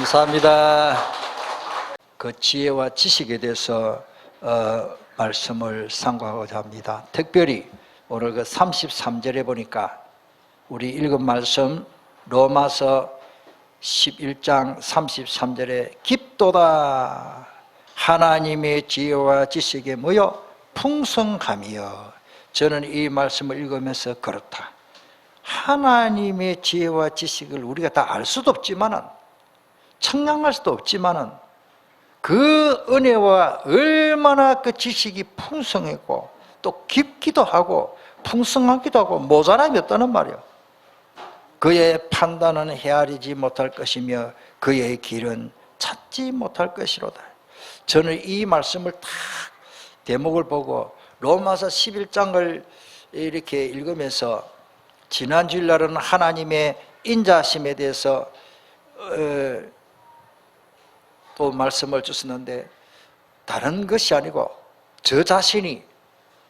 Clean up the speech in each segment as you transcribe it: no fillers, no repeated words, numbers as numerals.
감사합니다. 그 지혜와 지식에 대해서 말씀을 상고하고자 합니다. 특별히 오늘 그 33절에 보니까 우리 읽은 말씀 로마서 11장 33절에 깊도다 하나님의 지혜와 지식에 모여 풍성함이여. 저는 이 말씀을 읽으면서 그렇다. 하나님의 지혜와 지식을 우리가 다 알 수도 없지만은, 청량할 수도 없지만은, 그 은혜와 얼마나 그 지식이 풍성하고 또 깊기도 하고 풍성하기도 하고 모자람이 없다는 말이에요. 그의 판단은 헤아리지 못할 것이며 그의 길은 찾지 못할 것이로다. 저는 이 말씀을 딱 대목을 보고 로마서 11장을 이렇게 읽으면서 지난 주일날은 하나님의 인자심에 대해서 또 말씀을 주셨는데, 다른 것이 아니고 저 자신이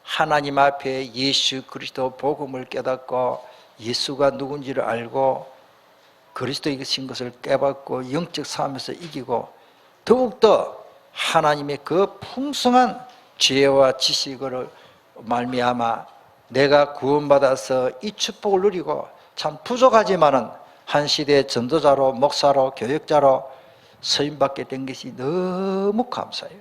하나님 앞에 예수 그리스도 복음을 깨닫고 예수가 누군지를 알고 그리스도이신 것을 깨닫고 영적 삶에서 이기고 더욱더 하나님의 그 풍성한 지혜와 지식을 말미암아 내가 구원받아서 이 축복을 누리고 참 부족하지만은 한 시대의 전도자로 목사로 교역자로 서임받게 된 것이 너무 감사해요.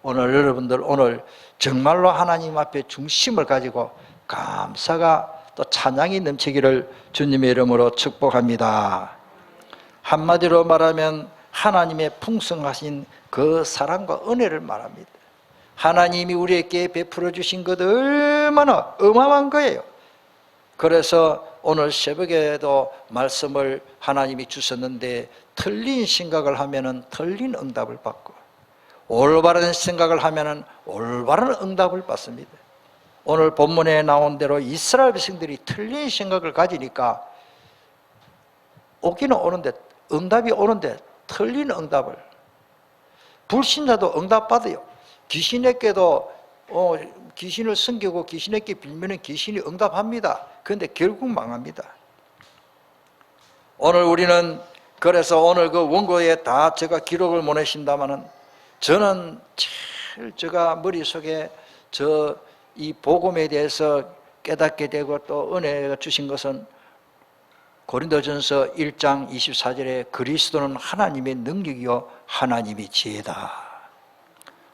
오늘 여러분들 오늘 정말로 하나님 앞에 중심을 가지고 감사가 또 찬양이 넘치기를 주님의 이름으로 축복합니다. 한마디로 말하면 하나님의 풍성하신 그 사랑과 은혜를 말합니다. 하나님이 우리에게 베풀어 주신 것 얼마나 어마어마한 거예요. 그래서 오늘 새벽에도 말씀을 하나님이 주셨는데, 틀린 생각을 하면은 틀린 응답을 받고 올바른 생각을 하면은 올바른 응답을 받습니다. 오늘 본문에 나온 대로 이스라엘 백성들이 틀린 생각을 가지니까 오기는 오는데, 응답이 오는데 틀린 응답을, 불신자도 응답 받아요. 귀신에게도 귀신을 섬기고 귀신에게 빌면은 귀신이 응답합니다. 그런데 결국 망합니다. 오늘 우리는 그래서 오늘 그 원고에 다 제가 기록을 못 내신다마는, 저는 제일 제가 머릿속에 이 복음에 대해서 깨닫게 되고 또 은혜가 주신 것은 고린도전서 1장 24절에 그리스도는 하나님의 능력이요 하나님의 지혜다.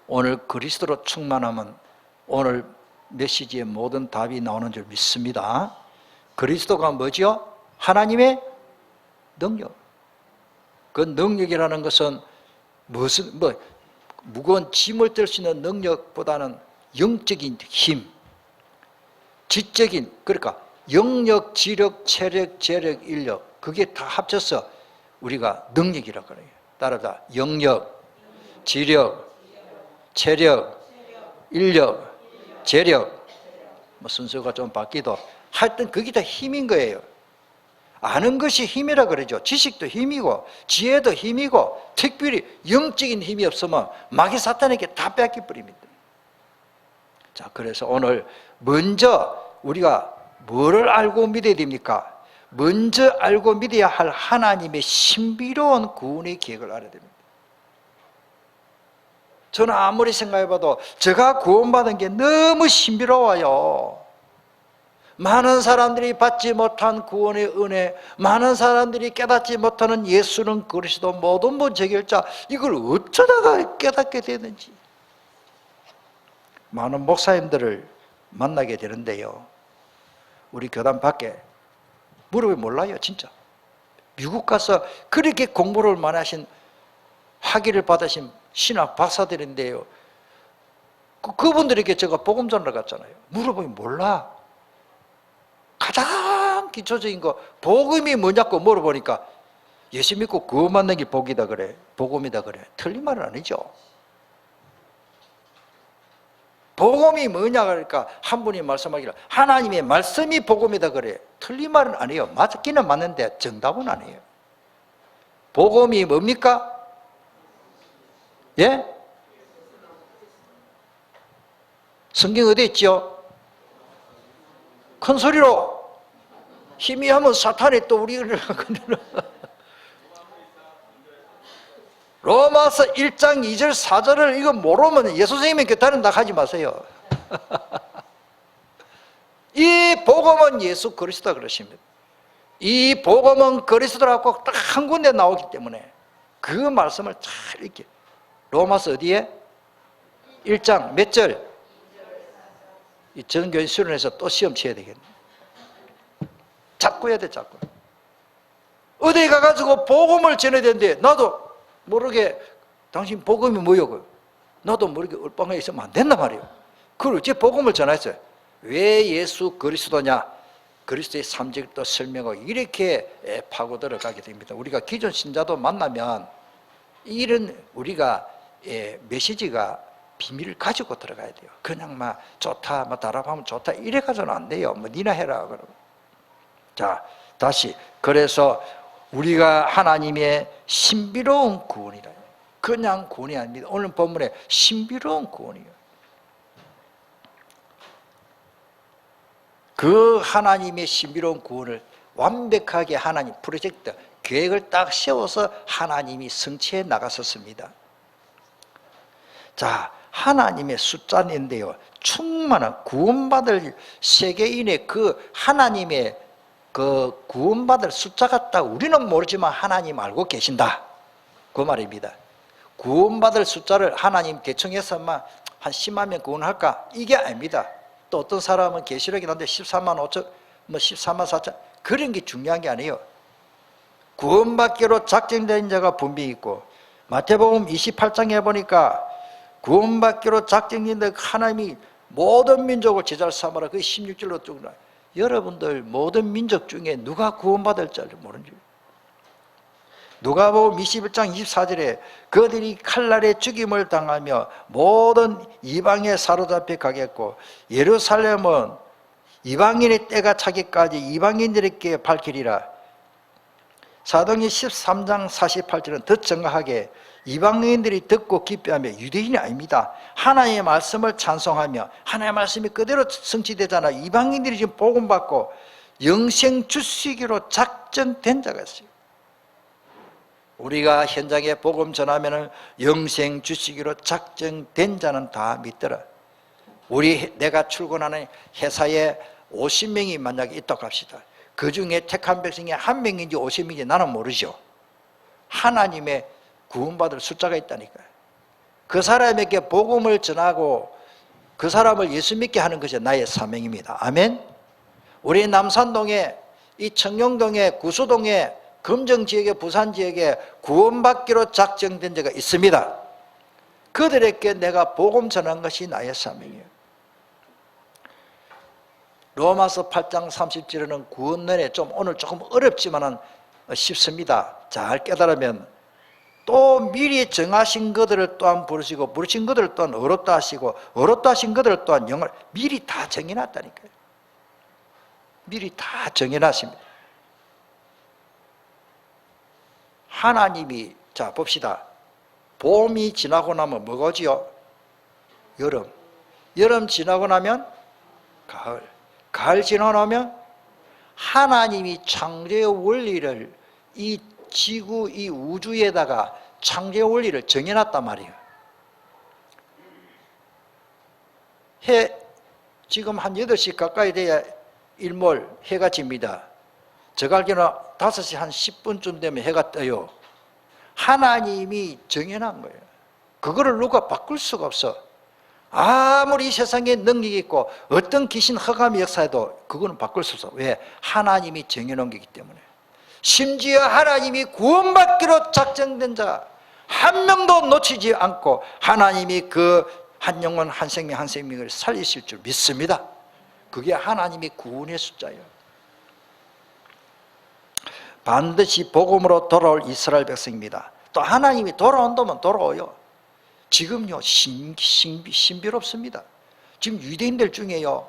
오늘 그리스도로 충만하면 오늘 메시지의 모든 답이 나오는 줄 믿습니다. 그리스도가 뭐죠? 하나님의 능력. 그 능력이라는 것은 무거운 짐을 들 수 있는 능력보다는 영적인 힘, 지적인, 그러니까 영력, 지력, 체력, 재력, 인력, 그게 다 합쳐서 우리가 능력이라고 그래요. 따라서 영력, 지력, 체력, 인력, 재력, 순서가 좀 바뀌도 하여튼 그게 다 힘인 거예요. 아는 것이 힘이라 그러죠. 지식도 힘이고 지혜도 힘이고, 특별히 영적인 힘이 없으면 마귀 사탄에게 다 뺏겨버립니다. 자, 그래서 오늘 먼저 우리가 뭐를 알고 믿어야 됩니까? 먼저 알고 믿어야 할 하나님의 신비로운 구원의 계획을 알아야 됩니다. 저는 아무리 생각해봐도 제가 구원받은 게 너무 신비로워요. 많은 사람들이 받지 못한 구원의 은혜, 많은 사람들이 깨닫지 못하는 예수는 그리스도 모든 분 해결자, 이걸 어쩌다가 깨닫게 되는지. 많은 목사님들을 만나게 되는데요, 우리 교단 밖에 무릎이 몰라요. 진짜 미국 가서 그렇게 공부를 많이 하신, 학위를 받으신 신학 박사들인데요, 그분들에게 제가 복음 전하러 갔잖아요. 물어보면 몰라. 가장 기초적인 거 복음이 뭐냐고 물어보니까 예수 믿고 구원 받는 게 복이다 그래, 복음이다 그래. 틀린 말은 아니죠. 복음이 뭐냐 그러니까 한 분이 말씀하기를 하나님의 말씀이 복음이다 그래. 틀린 말은 아니에요. 맞기는 맞는데 정답은 아니에요. 복음이 뭡니까? 예? 성경 어디 있죠? 큰 소리로 희미하면 사탄이 또 우리를 로마서 1장 2절 4절을 이거 모르면 예수 선생님의 교단은 하지 마세요. 이 복음은 예수 그리스도다 그러십니다. 이 복음은 그리스도라고 딱 한 군데 나오기 때문에 그 말씀을 잘 이렇게 로마서 어디에? 1장 몇 절? 이 전교인 수련회에서 또 시험 쳐야 되겠네. 자꾸 해야 돼, 자꾸. 어디 가가지고 복음을 전해야 되는데 나도 모르게 당신 복음이 뭐요? 나도 모르게 얼빵에 있으면 안 된단 말이에요. 그걸 어째 복음을 전했어요? 왜 예수 그리스도냐? 그리스도의 삼직을 또 설명하고 이렇게 파고 들어가게 됩니다. 우리가 기존 신자도 만나면 이런 우리가 메시지가 비밀을 가지고 들어가야 돼요. 그냥 막 좋다, 뭐 다락하면 좋다 이래 가지고는 안 돼요. 뭐 니나 해라 그러면. 자, 다시 그래서 우리가 하나님의 신비로운 구원이라. 그냥 구원이 아닙니다. 오늘 본문에 신비로운 구원이에요. 그 하나님의 신비로운 구원을 완벽하게 하나님 프로젝트 계획을 딱 세워서 하나님이 성취해 나갔었습니다. 자, 하나님의 숫자인데요, 충만한 구원받을 세계인의 그 하나님의 그 구원받을 숫자 같다. 우리는 모르지만 하나님 알고 계신다. 그 말입니다. 구원받을 숫자를 하나님 대충해서만 한 10만 명 구원할까? 이게 아닙니다. 또 어떤 사람은 계시록이 나는데 14만 5천, 뭐 14만 4천 그런 게 중요한 게 아니에요. 구원받기로 작정된 자가 분명히 있고, 마태복음 28장에 보니까 구원받기로 작정된 자 하나님이 모든 민족을 제자로 삼아라. 그 16절로 쭉 나와요. 여러분들 모든 민족 중에 누가 구원받을 줄 모르는 줄. 누가복음 21장 24절에 그들이 칼날에 죽임을 당하며 모든 이방에 사로잡혀 가겠고, 예루살렘은 이방인의 때가 차기까지 이방인들에게 밝히리라. 사도행전 13장 48절은 더 정확하게 이방인들이 듣고 기뻐하며, 유대인이 아닙니다. 하나님의 말씀을 찬송하며, 하나님의 말씀이 그대로 성취되잖아. 이방인들이 지금 복음받고 영생 주시기로 작정된 자가 있어요. 우리가 현장에 복음 전하면 영생 주시기로 작정된 자는 다 믿더라. 내가 출근하는 회사에 50명이 만약에 있다고 합시다. 그 중에 택한 백성이 한 명인지 50명인지 나는 모르죠. 하나님의 구원받을 숫자가 있다니까요. 그 사람에게 복음을 전하고 그 사람을 예수 믿게 하는 것이 나의 사명입니다. 아멘. 우리 남산동에, 이 청룡동에, 구수동에, 금정지역에, 부산지역에 구원받기로 작정된 자가 있습니다. 그들에게 내가 복음 전한 것이 나의 사명이에요. 로마서 8장 30절에는 구원론에 좀 오늘 조금 어렵지만은 쉽습니다. 잘 깨달으면 또 미리 정하신 것들을 또한 부르시고, 부르신 것들을 또한 어렵다 하시고, 어렵다 하신 것들을 또한 영을 미리 다 정해놨다니까요. 미리 다 정해놨습니다. 하나님이, 자 봅시다. 봄이 지나고 나면 뭐가 오지요? 여름. 여름 지나고 나면 가을. 가을 지나고 나면 하나님이 창조의 원리를 이 지구, 이 우주에다가 창조의 원리를 정해놨단 말이에요. 해, 지금 한 8시 가까이 돼야 일몰, 해가 집니다. 제가 알기로는 5시 한 10분쯤 되면 해가 떠요. 하나님이 정해놓은 거예요. 그거를 누가 바꿀 수가 없어. 아무리 세상에 능력이 있고 어떤 귀신 허감의 역사에도 그거는 바꿀 수 없어. 왜? 하나님이 정해놓은 거기 때문에. 심지어 하나님이 구원받기로 작정된 자 한 명도 놓치지 않고 하나님이 그 한 영혼 한 생명 한 생명을 살리실 줄 믿습니다. 그게 하나님의 구원의 숫자예요. 반드시 복음으로 돌아올 이스라엘 백성입니다. 또 하나님이 돌아온다면 돌아오요. 지금요 신비롭습니다. 지금 유대인들 중에요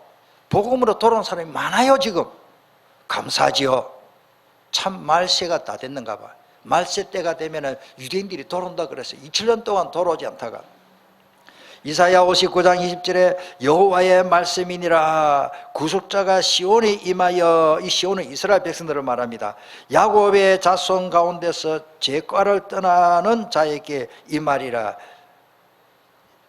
복음으로 돌아온 사람이 많아요. 지금 감사하지요. 참 말세가 다 됐는가 봐. 말세 때가 되면 유대인들이 돌아온다 그래서 2000년 동안 돌아오지 않다가 이사야 59장 20절에 여호와의 말씀이니라. 구속자가 시온에 임하여, 이 시온은 이스라엘 백성들을 말합니다. 야곱의 자손 가운데서 죄과를 떠나는 자에게 임하리라.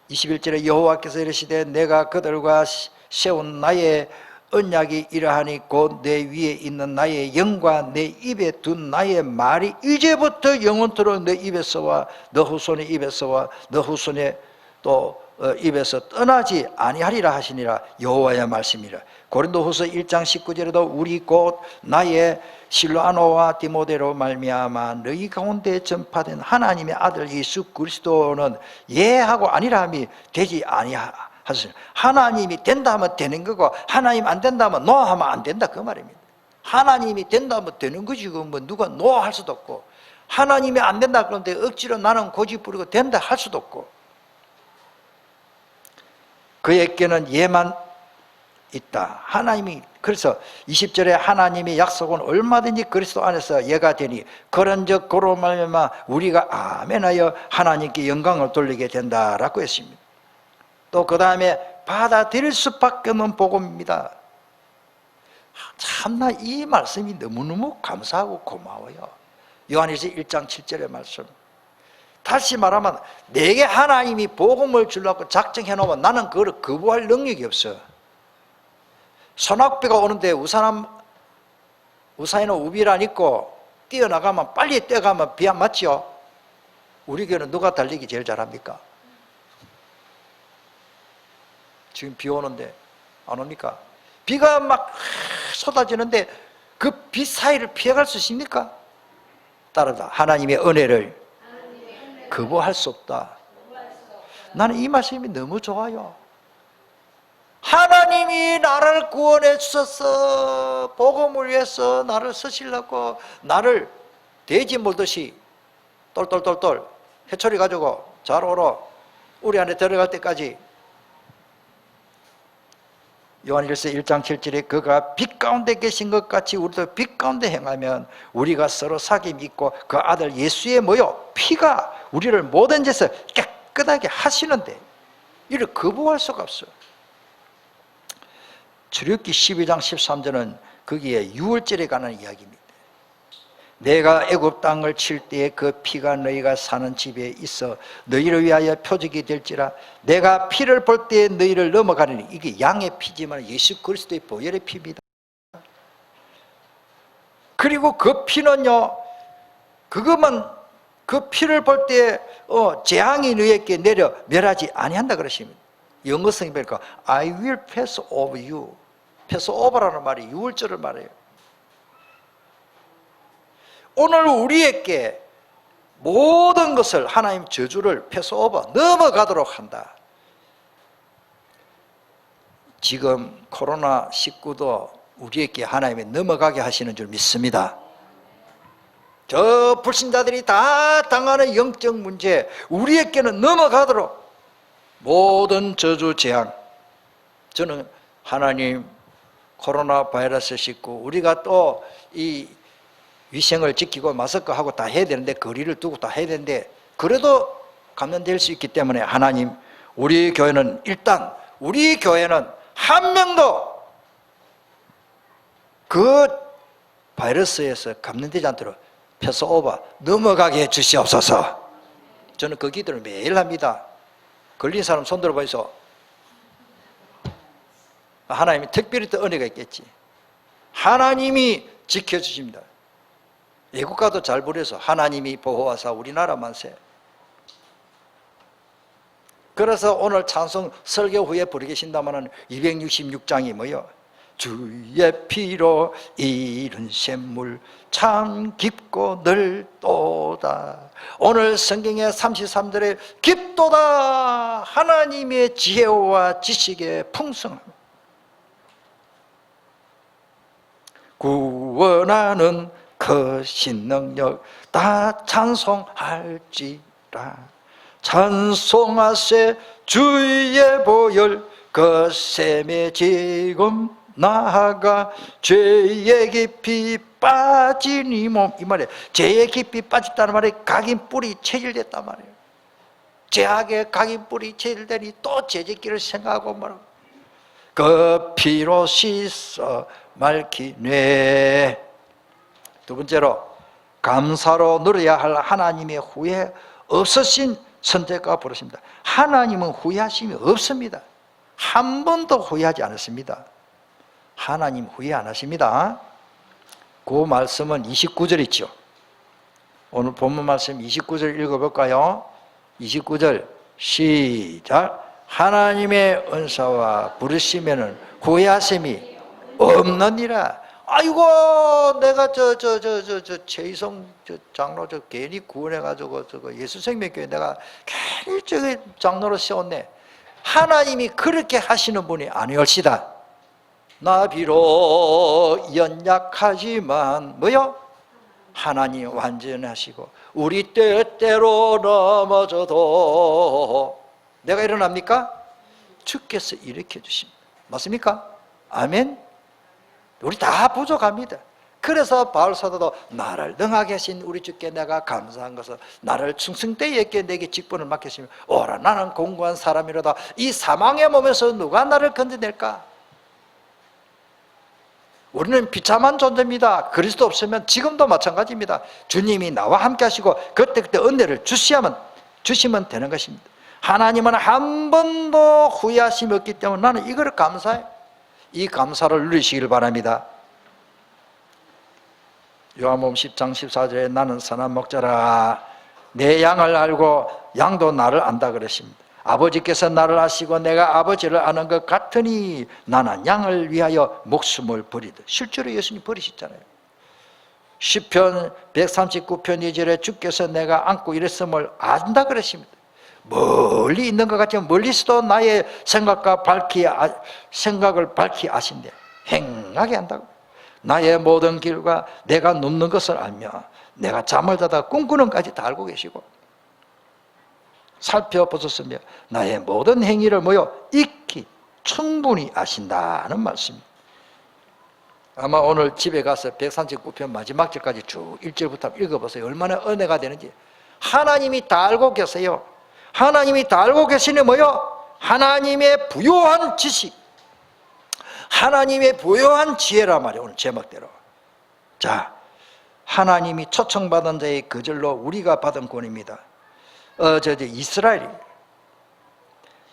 21절에 여호와께서 이르시되 내가 그들과 세운 나의 언약이 이러하니 곧 내 위에 있는 나의 영과 내 입에 둔 나의 말이 이제부터 영원토록 내 입에서와 너 후손의 입에서와 너 후손의 또 입에서 떠나지 아니하리라 하시니라. 여호와의 말씀이라. 고린도후서 1장 19절에도 우리 곧 나의 실로아노와 디모데로 말미암아 너희 가운데 전파된 하나님의 아들 예수 그리스도는 예하고 아니라함이 되지 아니하시니, 하나님이 된다 하면 되는 거고 하나님 안 된다 하면 노하면 안 된다, 그 말입니다. 하나님이 된다 하면 되는 거지, 뭐 누가 노할 수도 없고, 하나님이 안 된다 그런데 억지로 나는 고집 부리고 된다 할 수도 없고, 그에게는 예만 있다. 하나님이, 그래서 20절에 하나님의 약속은 얼마든지 그리스도 안에서 예가 되니 그런즉 그로 말미암아 우리가 아멘하여 하나님께 영광을 돌리게 된다라고 했습니다. 또 그 다음에 받아들일 수밖에 없는 복음입니다. 참나 이 말씀이 너무너무 감사하고 고마워요. 요한일서 1장 7절의 말씀. 다시 말하면 내게 하나님이 복음을 주려고 작정해 놓으면 나는 그걸 거부할 능력이 없어. 소낙비가 오는데 우산에는 우비를 안 입고 뛰어나가면, 빨리 뛰어가면 비 안 맞죠? 우리 교회는 누가 달리기 제일 잘합니까? 지금 비 오는데 안 옵니까? 비가 막 쏟아지는데 그 비 사이를 피해갈 수 있습니까? 따라다 하나님의 은혜를 거부할 수 없다. 나는 이 말씀이 너무 좋아요. 하나님이 나를 구원해 주셔서 복음을 위해서 나를 쓰시려고 나를 돼지 몰듯이 똘똘똘똘 해초리 가지고 잘 오러 우리 안에 들어갈 때까지, 요한일서 1장 7절에 그가 빛 가운데 계신 것 같이 우리도 빛 가운데 행하면 우리가 서로 사귐 있고 그 아들 예수의 뭐요? 피가 우리를 모든 죄에서 깨끗하게 하시는데 이를 거부할 수가 없어요. 출애굽기 12장 13절은 거기에 유월절에 관한 이야기입니다. 내가 애굽 땅을 칠 때에 그 피가 너희가 사는 집에 있어 너희를 위하여 표적이 될지라. 내가 피를 볼 때에 너희를 넘어가리니. 이게 양의 피지만 예수 그리스도의 보혈의 피입니다. 그리고 그 피는요, 그것만, 그 피를 볼 때에 재앙이 너희에게 내려 멸하지 아니한다 그러십니다. 영어 성경에 보니까 I will pass over you. pass over라는 말이 유월절을 말해요. 오늘 우리에게 모든 것을 하나님 저주를 패스오버 넘어가도록 한다. 지금 코로나19도 우리에게 하나님이 넘어가게 하시는 줄 믿습니다. 저 불신자들이 다 당하는 영적 문제 우리에게는 넘어가도록 모든 저주 재앙, 저는 하나님 코로나 바이러스 싣고 우리가 또 이 위생을 지키고 마스크하고 다 해야 되는데, 거리를 두고 다 해야 되는데 그래도 감염될 수 있기 때문에 하나님, 우리 교회는 일단 우리 교회는 한 명도 그 바이러스에서 감염되지 않도록 패스오버 넘어가게 해 주시옵소서. 저는 그 기도를 매일 합니다. 걸린 사람 손 들어보이소. 하나님이 특별히 또 은혜가 있겠지. 하나님이 지켜주십니다. 애국가도 잘 부려서 하나님이 보호하사 우리나라 만세. 그래서 오늘 찬송 설교 후에 부르게 계신다면 266장이 뭐요? 주의 피로 이룬 샘물 참 깊고 넓도다. 오늘 성경의 33절에 깊도다. 하나님의 지혜와 지식의 풍성함, 구원하는 그 신능력 다 찬송할지라. 찬송하세 주의 보혈 그 샘에 지금 나아가 죄의 깊이 빠진 이 몸. 이 말이에요. 죄의 깊이 빠졌다는 말에 각인 뿔이 체질됐단 말이에요. 죄악의 각인뿔이 제일되니 또 죄짓기를 생각하고 뭐라고. 그 피로 씻어 맑히네. 두 번째로 감사로 누려야 할 하나님의 후회 없으신 선택과 버릇입니다. 하나님은 후회하심이 없습니다. 한 번도 후회하지 않았습니다. 하나님 후회 안 하십니다. 그 말씀은 29절 있죠. 오늘 본문 말씀 29절 읽어볼까요? 29절 시작. 하나님의 은사와 부르시면은 후회하심이 없느니라. 아이고 내가 최희성 장로 괜히 구원해가지고 예수생명교회 내가 괜히 장로로 세웠네. 하나님이 그렇게 하시는 분이 아니올시다. 나 비록 연약하지만 뭐요? 하나님 완전하시고 우리 때때로 넘어져도 내가 일어납니까? 주께서 일으켜 주십니다. 맞습니까? 아멘. 우리 다 부족합니다. 그래서 바울사도도 나를 능하게 하신 우리 주께 내가 감사한 것은 나를 충성되이 있게 내게 직분을 맡겼으며 오라 나는 공고한 사람이로다. 이 사망의 몸에서 누가 나를 건져낼까? 우리는 비참한 존재입니다. 그리스도 없으면 지금도 마찬가지입니다. 주님이 나와 함께 하시고 그때 은혜를 주시면 되는 것입니다. 하나님은 한 번도 후회하심이 없기 때문에 나는 이걸 감사해. 이 감사를 누리시길 바랍니다. 요한복음 10장 14절에 나는 선한 목자라 내 양을 알고 양도 나를 안다 그러십니다. 아버지께서 나를 아시고 내가 아버지를 아는 것 같으니 나는 양을 위하여 목숨을 버리듯. 실제로 예수님 버리셨잖아요. 시편 139편 2절에 주께서 내가 안고 일했음을 안다 그러십니다. 멀리 있는 것 같지만 멀리서도 나의 생각을 밝히 아신대. 행하게 한다고. 나의 모든 길과 내가 눕는 것을 알며 내가 잠을 자다 꿈꾸는 까지 다 알고 계시고 살펴보셨으며 나의 모든 행위를 익히 충분히 아신다는 말씀입니다. 아마 오늘 집에 가서 139편 마지막 절까지 쭉 1절부터 읽어보세요. 얼마나 은혜가 되는지. 하나님이 다 알고 계세요. 하나님이 다 알고 계시니 하나님의 부요한 지식, 하나님의 부요한 지혜란 말이에요. 오늘 제목대로. 자, 하나님이 초청받은 자의 거절로 우리가 받은 권입니다.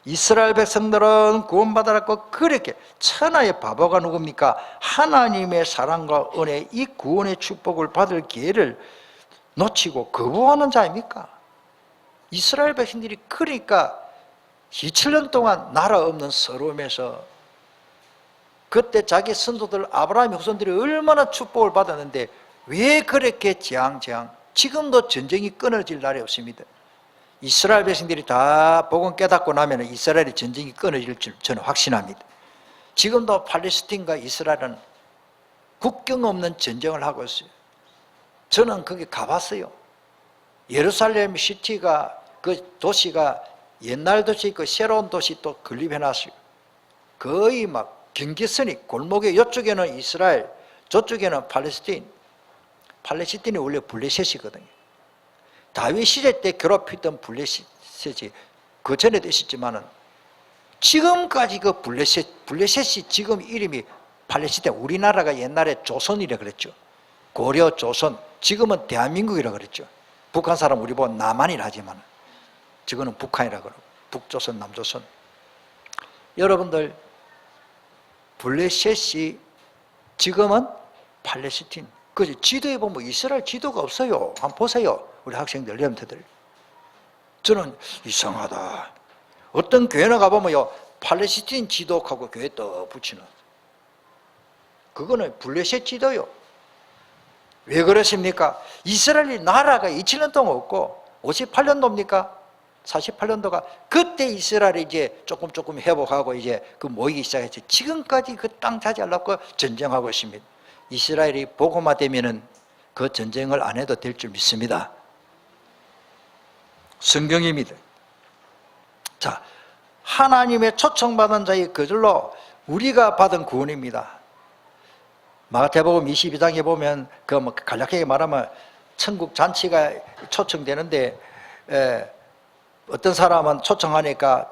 이스라엘 백성들은 구원받았고 그렇게 천하의 바보가 누굽니까? 하나님의 사랑과 은혜, 이 구원의 축복을 받을 기회를 놓치고 거부하는 자입니까? 이스라엘 백성들이 그러니까 2000년 동안 나라 없는 서름에서 그때 자기 선조들 아브라함의 후손들이 얼마나 축복을 받았는데 왜 그렇게 재앙 지금도 전쟁이 끊어질 날이 없습니다. 이스라엘 백성들이 다 복음 깨닫고 나면 이스라엘의 전쟁이 끊어질 줄 저는 확신합니다. 지금도 팔레스틴과 이스라엘은 국경 없는 전쟁을 하고 있어요. 저는 거기 가봤어요. 예루살렘 시티가 그 도시가 옛날 도시 있고 새로운 도시 또 건립해놨어요. 거의 막 경계선이 골목에 이쪽에는 이스라엘, 저쪽에는 팔레스틴. 팔레스틴이 원래 블레셋이거든요. 다윗 시대 때 괴롭히던 블레셋이 그 전에도 있었지만은 지금까지 그 블레셋이 지금 이름이 팔레스틴, 우리나라가 옛날에 조선이라 그랬죠. 고려 조선, 지금은 대한민국이라 그랬죠. 북한 사람 우리 보고 남한이라 하지만 지금은 북한이라 그러고 북조선, 남조선. 여러분들 블레셋이 지금은 팔레스틴. 그 지도에 보면 이스라엘 지도가 없어요. 한번 보세요. 우리 학생들, 여러분들. 저는 이상하다. 어떤 교회나 가보면요, 팔레스틴 지도하고 교회 또 붙이는. 그거는 블레셋 지도요. 왜 그러십니까? 이스라엘이 나라가 2000년 동안 없고 58년도입니까? 48년도가 그때 이스라엘이 이제 조금 회복하고 이제 그 모이기 시작했죠. 지금까지 그 땅 차지하려고 전쟁하고 있습니다. 이스라엘이 복음화 되면은 그 전쟁을 안 해도 될 줄 믿습니다. 성경입니다. 자, 하나님의 초청받은 자의 거절로 우리가 받은 구원입니다. 마가복음 22장에 보면 간략하게 말하면 천국 잔치가 초청되는데 어떤 사람은 초청하니까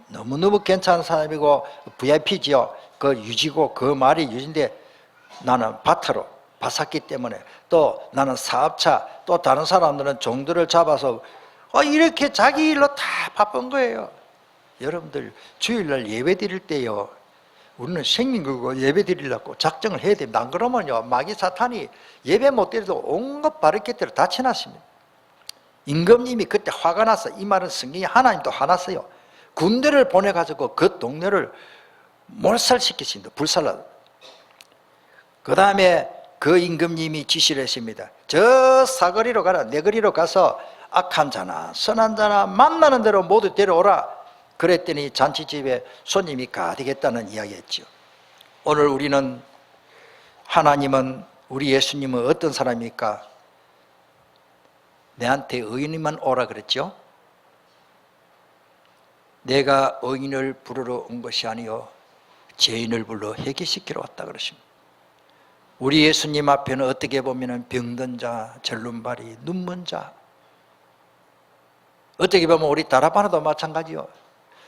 너무너무 괜찮은 사람이고 VIP지요. 그 유지고 그 말이 유지인데 나는 밭으로 샀기 때문에 또 나는 사업차 또 다른 사람들은 종들을 잡아서 이렇게 자기 일로 다 바쁜 거예요. 여러분들 주일날 예배 드릴 때요, 우리는 생긴 거고 예배 드리려고 작정을 해야 됩니다. 안 그러면요 마귀 사탄이 예배 못 드려도 온갖 바리케트를 다 쳐놨습니다. 임금님이 그때 화가 나서 이 말은 성경이 하나님도 화났어요. 군대를 보내가지고 그 동네를 몰살시키십니다. 불살라. 그 다음에 그 임금님이 지시를 했습니다. 저 사거리로 가라. 내거리로 가서 악한 자나 선한 자나 만나는 대로 모두 데려오라. 그랬더니 잔치집에 손님이 가득했다는 이야기했죠. 오늘 우리는 하나님은 우리 예수님은 어떤 사람입니까? 내한테 의인만 오라 그랬죠. 내가 의인을 부르러 온 것이 아니요 죄인을 불러 회개시키러 왔다 그러십니다. 우리 예수님 앞에는 어떻게 보면 병든 자, 절름발이, 눈먼 자, 어떻게 보면 우리 다락방도 마찬가지요.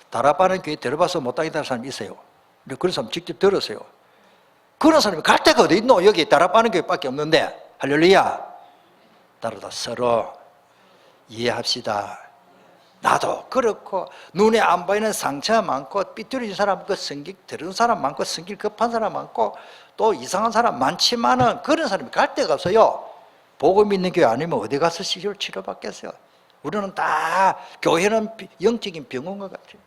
다락방은 교회 들어봐서 못 다니는 사람이 있어요. 근데 그런 사람 직접 들었어요. 그런 사람이 갈 데가 어디 있노? 여기 다락방은 교회밖에 없는데. 할렐루야. 따라서 서로 이해합시다. 나도 그렇고 눈에 안 보이는 상처가 많고 삐뚤어진 사람 많고 성질 들은 사람 많고 성질 급한 사람 많고 또 이상한 사람 많지만은 그런 사람이 갈 데가 없어요. 복음 있는 교회 아니면 어디 가서 시술 치료받겠어요? 우리는 다 교회는 영적인 병원과 같아요.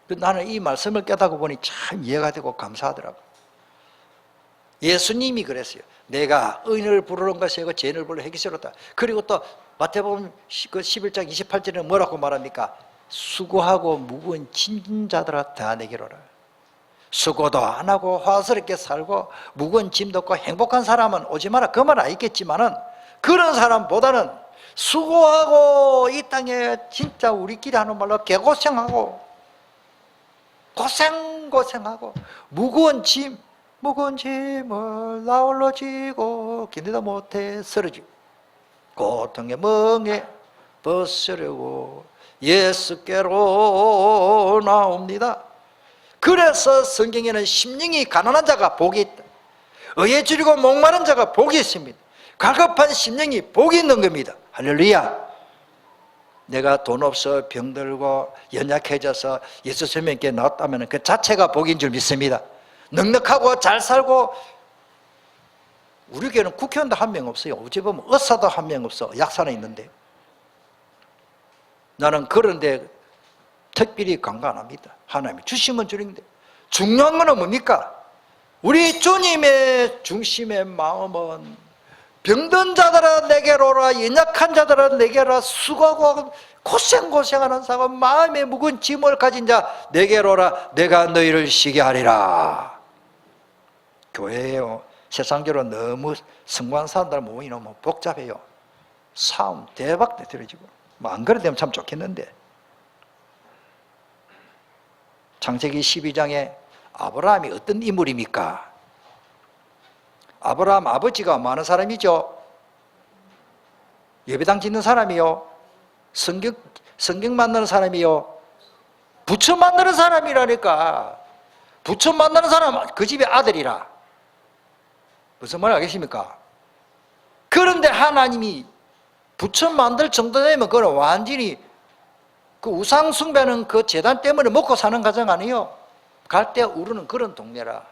나는 이 말씀을 깨닫고 보니 참 이해가 되고 감사하더라고요. 예수님이 그랬어요. 내가 의인을 부르러 온 것이 아니고 죄인을 불러 회개시켰다. 그리고 또 마태복음 11장 28절에 뭐라고 말합니까? 수고하고 무거운 짐진 자들아 다 내게로 오라. 수고도 안 하고 화스럽게 살고 무거운 짐도 없고 행복한 사람은 오지 마라. 그 말 알겠지만은 그런 사람보다는 수고하고 이 땅에 진짜 우리끼리 하는 말로 개고생하고 고생하고 무거운 짐을 나홀로 지고 견디다 못해 쓰러지고 고통에 멍해 벗으려고 예수께로 나옵니다. 그래서 성경에는 심령이 가난한 자가 복이 있다. 의에 줄이고 목마른 자가 복이 있습니다. 갈급한 심령이 복이 있는 겁니다. 할렐루야. 내가 돈 없어 병들고 연약해져서 예수 선생님께 나왔다면 그 자체가 복인 줄 믿습니다. 넉넉하고 잘 살고 우리 교회는 국회의원도 한 명 없어요. 어찌 보면 의사도 한 명 없어. 약사는 있는데 나는 그런데 특별히 간과 안 합니다. 하나님이 주시면 주는데 중요한 건 뭡니까? 우리 주님의 중심의 마음은 병든 자들아 내게로 오라, 연약한 자들아 내게로 오라, 수고하고 고생하는 사람, 마음에 무거운 짐을 가진 자 내게로 오라, 내가 너희를 쉬게 하리라. 교회예요. 세상적으로 너무 성공한 사람들 모이면 너무 복잡해요. 싸움 대박 터뜨려지고 안 그래 되면 참 좋겠는데. 창세기 12장에 아브라함이 어떤 인물입니까? 아브라함 아버지가 많은 사람이죠. 예배당 짓는 사람이요. 성경 만드는 사람이요. 부처 만드는 사람이라니까. 부처 만드는 사람 그 집의 아들이라. 무슨 말 알겠습니까? 그런데 하나님이 부처 만들 정도 되면 그건 완전히 그 우상 숭배는 그 재단 때문에 먹고 사는 가정 아니에요. 갈대 우르는 그런 동네라.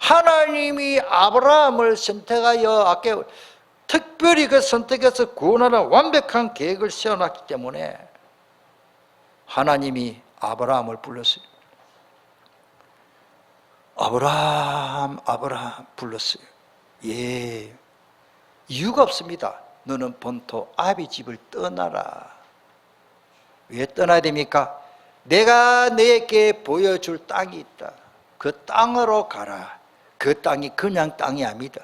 하나님이 아브라함을 선택하여 아까 특별히 그 선택해서 구원하는 완벽한 계획을 세워놨기 때문에 하나님이 아브라함을 불렀어요. 아브라함 불렀어요. 예, 이유가 없습니다. 너는 본토 아비 집을 떠나라. 왜 떠나야 됩니까? 내가 너에게 보여줄 땅이 있다. 그 땅으로 가라. 그 땅이 그냥 땅이 아니다.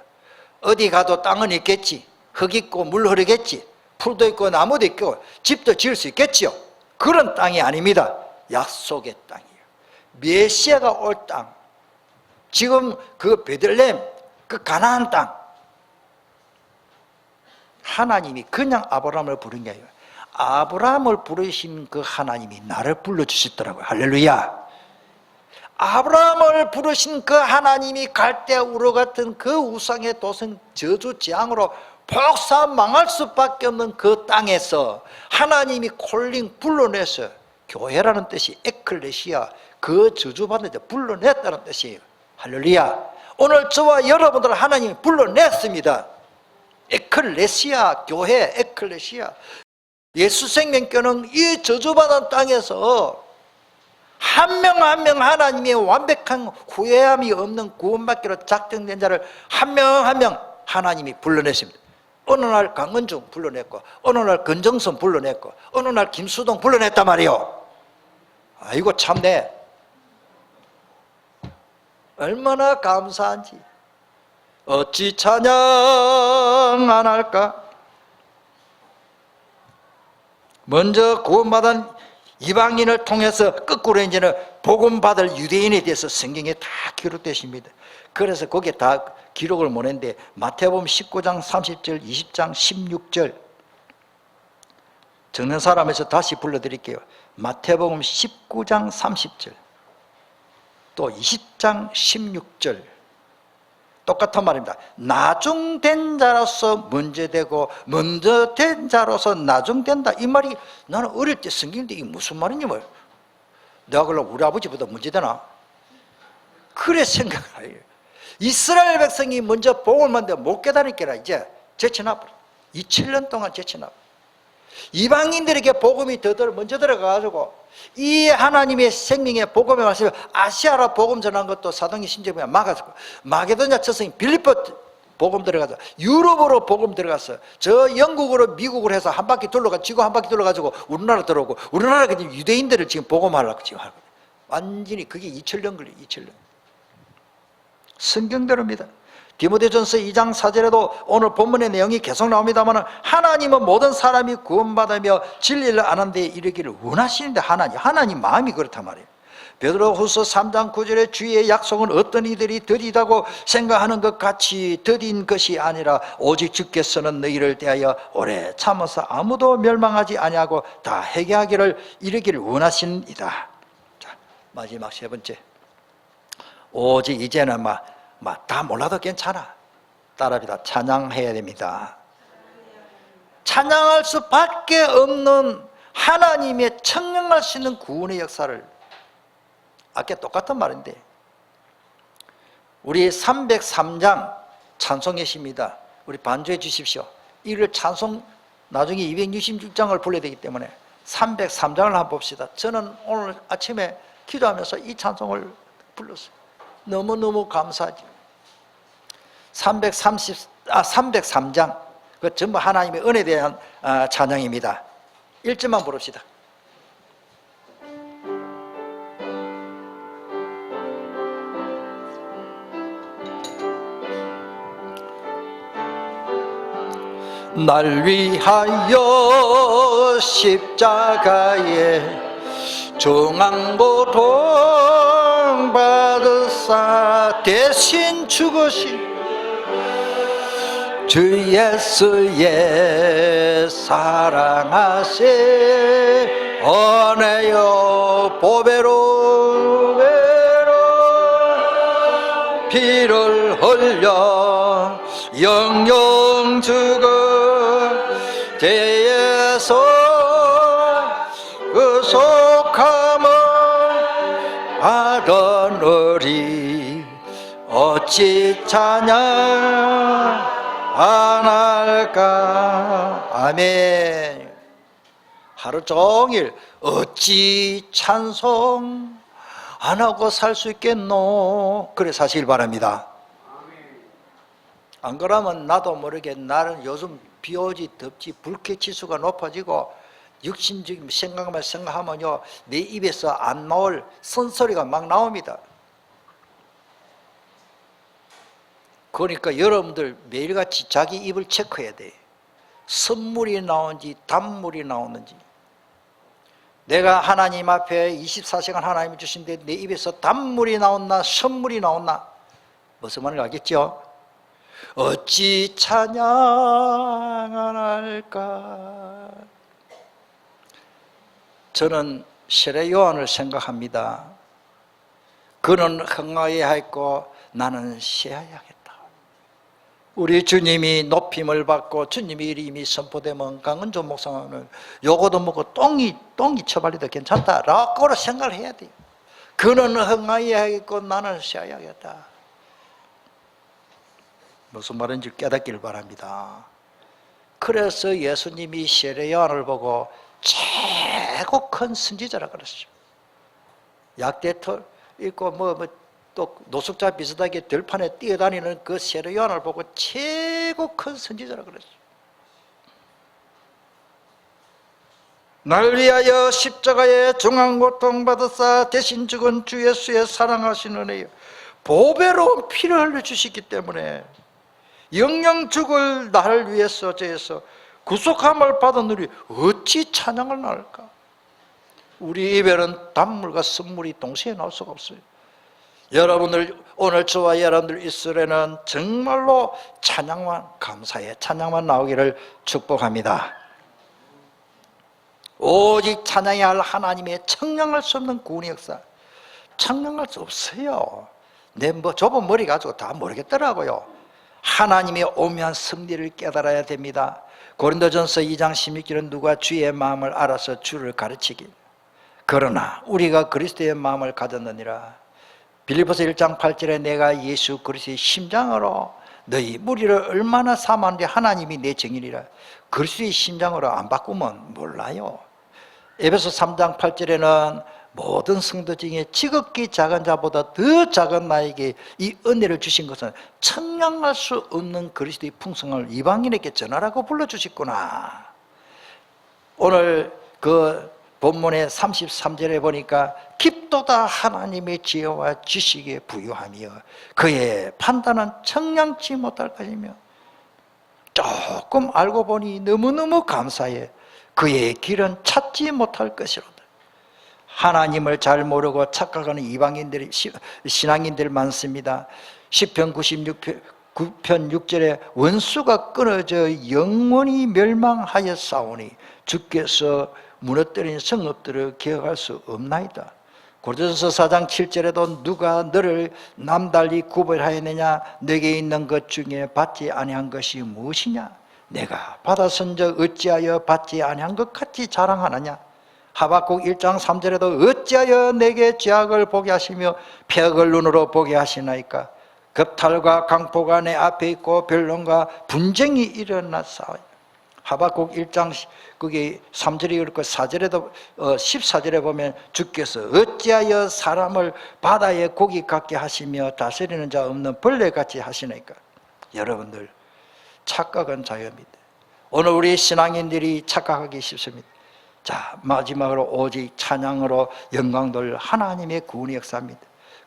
어디 가도 땅은 있겠지. 흙 있고 물 흐르겠지. 풀도 있고 나무도 있고 집도 지을 수 있겠지요. 그런 땅이 아닙니다. 약속의 땅이에요. 메시아가 올 땅. 지금 그 베들레헴, 그 가나안 땅. 하나님이 그냥 아브라함을 부른 게 아니에요. 아브라함을 부르신 그 하나님이 나를 불러주셨더라고요. 할렐루야. 아브라함을 부르신 그 하나님이 갈대아 우르 같은 그 우상의 도성 저주 재앙으로 폭사 망할 수밖에 없는 그 땅에서 하나님이 콜링 불러내서 교회라는 뜻이 에클레시아, 그 저주받는 데 불러냈다는 뜻이에요. 할렐루야. 오늘 저와 여러분들 하나님이 불러냈습니다. 에클레시아, 교회 에클레시아. 예수 생명교는 이 저주받은 땅에서 한 명 한 명 하나님의 완벽한 후회함이 없는 구원받기로 작정된 자를 한 명 한 명 하나님이 불러냈습니다. 어느 날 강은중 불러냈고, 어느 날 건정선 불러냈고, 어느 날 김수동 불러냈단 말이에요. 아이고 참네. 얼마나 감사한지. 어찌 찬양 안 할까? 먼저 구원받은 이방인을 통해서 거꾸로 이제는 복음받을 유대인에 대해서 성경에 다 기록되십니다. 그래서 거기에 다 기록을 못 했는데 마태복음 19장 30절, 20장 16절 적는 사람에서 다시 불러드릴게요. 마태복음 19장 30절 또 20장 16절 똑같은 말입니다. 나중된 자로서 먼저 되고 먼저 된 자로서 나중된다. 이 말이 나는 어릴 때 성경인데 이게 무슨 말인지 뭘 내가 그러려 우리 아버지보다 먼저 되나? 그래 생각해요. 이스라엘 백성이 먼저 복을 만데 못 깨달으니까 이제 제쳐놔버려. 2000년 동안 제쳐놔버려. 이방인들에게 복음이 먼저 들어가가지고 이 하나님의 생명의 복음의 말씀을 아시아로 복음 전한 것도 사도행전 신제부에 막았고, 마게도냐 처성이 빌립보 복음 들어가서 유럽으로 복음 들어가서 저 영국으로 미국으로 해서 한 바퀴 둘러가 지구 한 바퀴 둘러가지고 우리나라 들어오고, 우리나라가 지금 유대인들을 지금 복음하려고 지금 하거든요. 완전히 그게 2000년 걸려요. 2000년. 성경대로입니다. 디모데전서 2장 4절에도 오늘 본문의 내용이 계속 나옵니다만 하나님은 모든 사람이 구원받으며 진리를 아는 데 이르기를 원하시는데 하나님 마음이 그렇단 말이에요. 베드로후서 3장 9절에 주의 약속은 어떤 이들이 더디다고 생각하는 것 같이 더딘 것이 아니라 오직 주께서는 너희를 대하여 오래 참아서 아무도 멸망하지 아니하고 다 회개하기를 이르기를 원하시니이다. 자, 마지막 세 번째. 오직 이제는 다 몰라도 괜찮아. 따라합니다. 찬양해야 됩니다. 찬양할 수밖에 없는 하나님의 청량할 수 있는 구원의 역사를, 아까 똑같은 말인데 우리 303장 찬송예시입니다. 우리 반주해 주십시오. 이를 찬송 나중에 266장을 불러야 되기 때문에 303장을 한번 봅시다. 저는 오늘 아침에 기도하면서 이 찬송을 불렀어요. 너무너무 감사하죠. 303장 그 전부 하나님의 은혜에 대한 찬양입니다. 1절만 부릅시다. 날 위하여 십자가에 중앙고통 받으사 대신 죽으신 주 예수의 사랑하세 은혜요 보배로 피를 흘려 영영 죽은 죄에서 의속함을 받으리 어찌 찬양 안 할까. 아멘. 하루 종일 어찌 찬송 안 하고 살 수 있겠노. 그래 사실 바랍니다. 안 그러면 나도 모르게 나는 요즘 비 오지 덥지 불쾌지수가 높아지고 육신적인 생각만 생각하면요 내 입에서 안 나올 선소리가 막 나옵니다. 그러니까 여러분들 매일같이 자기 입을 체크해야 돼. 선물이 나오는지 단물이 나오는지. 내가 하나님 앞에 24시간 하나님이 주신데 내 입에서 단물이 나온나 선물이 나온나 무슨 말인지 알겠죠? 어찌 찬양 안 할까. 저는 세례 요한을 생각합니다. 그는 흥하여야 했고 나는 쉬어야겠다. 우리 주님이 높임을 받고 주님의 이름이 선포되면 강은조 목사는 요거도 먹고 똥이 처발려도 괜찮다라고 생각을 해야 돼요. 그는 흥하여야겠고 나는 쉬어야겠다. 무슨 말인지 깨닫기를 바랍니다. 그래서 예수님이 세례 요한을 보고 최고 큰 선지자라고 그랬어요. 약대털 있고 또 노숙자 비슷하게 들판에 뛰어다니는 그 세례 요한을 보고 최고 큰 선지자라고 그랬어요. 날 위하여 십자가에 중앙고통 받으사 대신 죽은 주 예수의 사랑하신 은혜여 보배로운 피를 흘려주시기 때문에 영영 죽을 나를 위해서 저에서 구속함을 받은 우리 어찌 찬양을 나눌까? 우리 입에는 단물과 선물이 동시에 나올 수가 없어요. 여러분들 오늘 저와 여러분들 이스라엘은 정말로 찬양만, 감사의 찬양만 나오기를 축복합니다. 오직 찬양해야 할 하나님의 청량할 수 없는 구원의 역사, 청량할 수 없어요. 내 좁은 머리 가지고 다 모르겠더라고요. 하나님의 오묘한 섭리를 깨달아야 됩니다. 고린도전서 2장 16절은 누가 주의 마음을 알아서 주를 가르치기. 그러나 우리가 그리스도의 마음을 가졌느니라. 빌립보서 1장 8절에 내가 예수 그리스도의 심장으로 너희 무리를 얼마나 사모하는데 하나님이 내 증인이라. 그리스도의 심장으로 안 바꾸면 몰라요. 에베소 3장 8절에는 모든 성도 중에 지극히 작은 자보다 더 작은 나에게 이 은혜를 주신 것은 청량할 수 없는 그리스도의 풍성을 이방인에게 전하라고 불러주셨구나. 오늘 그 본문의 33절에 보니까 깊도다 하나님의 지혜와 지식에 부유하며 그의 판단은 청량치 못할 것이며 조금 알고 보니 너무너무 감사해 그의 길은 찾지 못할 것이로다. 하나님을 잘 모르고 착각하는 이방인들이 신앙인들 많습니다. 시편 96편 6절에 원수가 끊어져 영원히 멸망하였사오니 주께서 무너뜨린 성읍들을 기억할 수 없나이다. 고린도전서 4장 7절에도 누가 너를 남달리 구별하였느냐 내게 있는 것 중에 받지 아니한 것이 무엇이냐 내가 받았은즉 어찌하여 받지 아니한 것 같이 자랑하느냐. 하박국 1장 3절에도 어찌하여 내게 죄악을 보게 하시며 폐역을 눈으로 보게 하시나이까. 겁탈과 강포가 내 앞에 있고 변론과 분쟁이 일어났사오니. 하박국 1장 그게 3절이 그렇고 4절에도 14절에 보면 주께서 어찌하여 사람을 바다의 고기 같게 하시며 다스리는 자 없는 벌레같이 하시나이까. 여러분들 착각은 자유입니다. 오늘 우리 신앙인들이 착각하기 쉽습니다. 자, 마지막으로 오직 찬양으로 영광 돌 하나님의 구원의 역사입니다.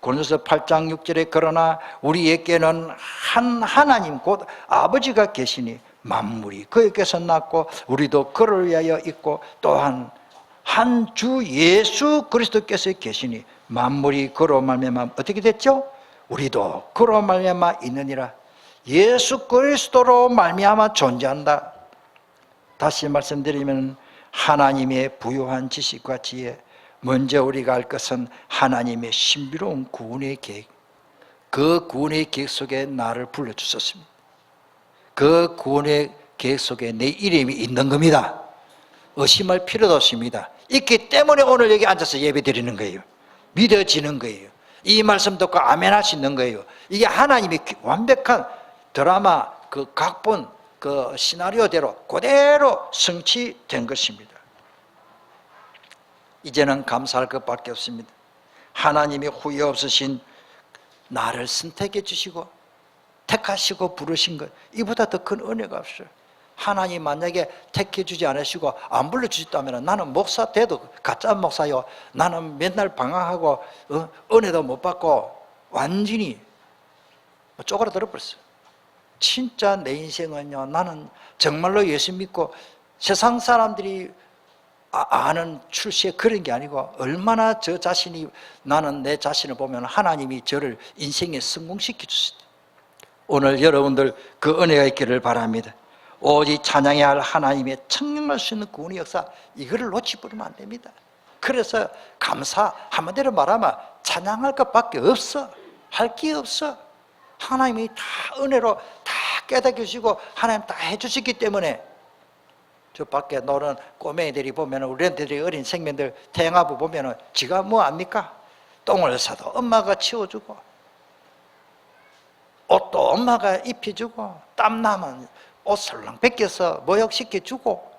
고린도서 8장 6절에 그러나 우리에게는 한 하나님 곧 아버지가 계시니 만물이 그에게서 났고 우리도 그를 위하여 있고 또한 한 주 예수 그리스도께서 계시니 만물이 그로 말미암아 어떻게 됐죠? 우리도 그로 말미암아 있느니라. 예수 그리스도로 말미암아 존재한다. 다시 말씀드리면 하나님의 부유한 지식과 지혜, 먼저 우리가 알 것은 하나님의 신비로운 구원의 계획, 그 구원의 계획 속에 나를 불러주셨습니다. 그 구원의 계획 속에 내 이름이 있는 겁니다. 의심할 필요도 없습니다. 있기 때문에 오늘 여기 앉아서 예배 드리는 거예요. 믿어지는 거예요. 이 말씀 듣고 아멘 할 수 있는 거예요. 이게 하나님의 완벽한 드라마 그 각본 그 시나리오대로 그대로 성취된 것입니다. 이제는 감사할 것밖에 없습니다. 하나님이 후회 없으신 나를 선택해 주시고 택하시고 부르신 것, 이보다 더 큰 은혜가 없어요. 하나님 만약에 택해 주지 않으시고 안 불러주셨다면 나는 목사 돼도 가짜 목사요. 나는 맨날 방황하고 은혜도 못 받고 완전히 쪼그라들어 버렸어요. 진짜 내 인생은요, 나는 정말로 예수 믿고 세상 사람들이 아는 출세에 그런 게 아니고 얼마나 저 자신이, 나는 내 자신을 보면 하나님이 저를 인생에 성공시켜 주셨다. 오늘 여러분들 그 은혜가 있기를 바랍니다. 오직 찬양해야 할 하나님의 청량할 수 있는 구원의 역사, 이거를 놓치버리면 안 됩니다. 그래서 감사, 한마디로 말하면 찬양할 것밖에 없어. 할 게 없어. 하나님이 다 은혜로 다 깨닫게 주시고 하나님 다 해주셨기 때문에. 저 밖에 노는 꼬맹이들이 보면, 우리들이 어린 생명들 태영아부 보면 지가 뭐 압니까? 똥을 싸도 엄마가 치워주고, 옷도 엄마가 입혀주고, 땀나면 옷 설렁 벗겨서 모욕시켜주고,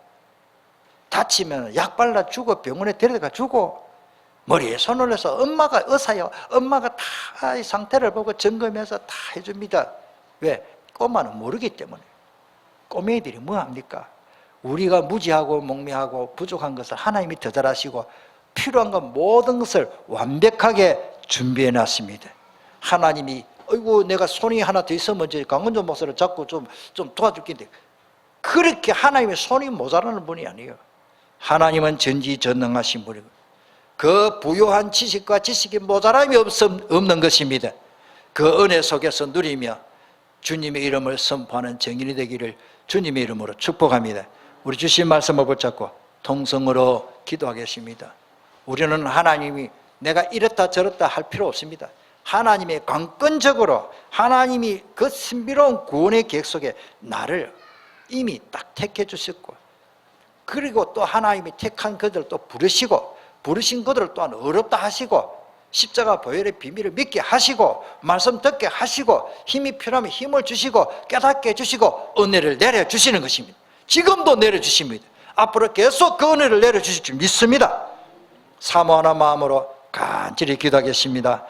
다치면 약 발라주고, 병원에 데려가 주고, 머리에 손을 내서 엄마가 의사요, 엄마가 다 이 상태를 보고 점검해서 다 해줍니다. 왜? 꼬마는 모르기 때문에. 꼬맹이들이 뭐 합니까? 우리가 무지하고 목매하고 부족한 것을 하나님이 더 잘하시고 필요한 것 모든 것을 완벽하게 준비해 놨습니다. 하나님이 어이구 내가 손이 하나 더 있으면 이제 강원조 목사를 잡고 좀 도와줄 텐데, 그렇게 하나님의 손이 모자라는 분이 아니에요. 하나님은 전지전능하신 분이고 그 부요한 지식과 지식이 모자람이 없는 것입니다. 그 은혜 속에서 누리며 주님의 이름을 선포하는 정인이 되기를 주님의 이름으로 축복합니다. 우리 주신 말씀을 붙잡고 통성으로 기도하겠습니다. 우리는 하나님이 내가 이렇다 저렇다 할 필요 없습니다. 하나님의 강권적으로 하나님이 그 신비로운 구원의 계획 속에 나를 이미 딱 택해 주셨고, 그리고 또 하나님이 택한 그들을 또 부르신 그들을 또한 어렵다 하시고, 십자가 보혈의 비밀을 믿게 하시고, 말씀 듣게 하시고, 힘이 필요하면 힘을 주시고, 깨닫게 해주시고, 은혜를 내려주시는 것입니다. 지금도 내려주십니다. 앞으로 계속 그 은혜를 내려주실 줄 믿습니다. 사모하는 마음으로 간절히 기도하겠습니다.